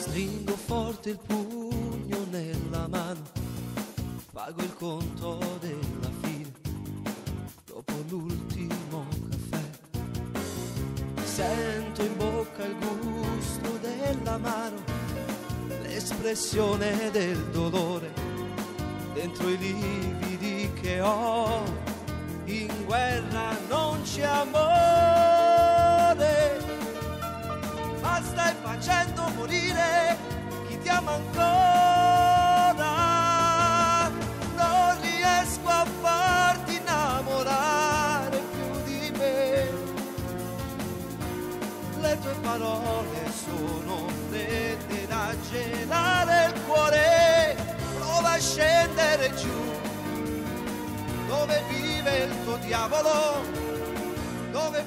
Stringo forte il pugno nella mano, pago il conto della fine, dopo l'ultimo caffè. Sento in bocca il gusto dell'amaro, l'espressione del dolore, dentro i lividi che ho. In guerra non c'è amore, ma stai facendo morire chi ti ama ancora. Non riesco a farti innamorare più di me. Le tue parole sono fredde da gelare il cuore. Prova a scendere giù dove vive il tuo diavolo, dove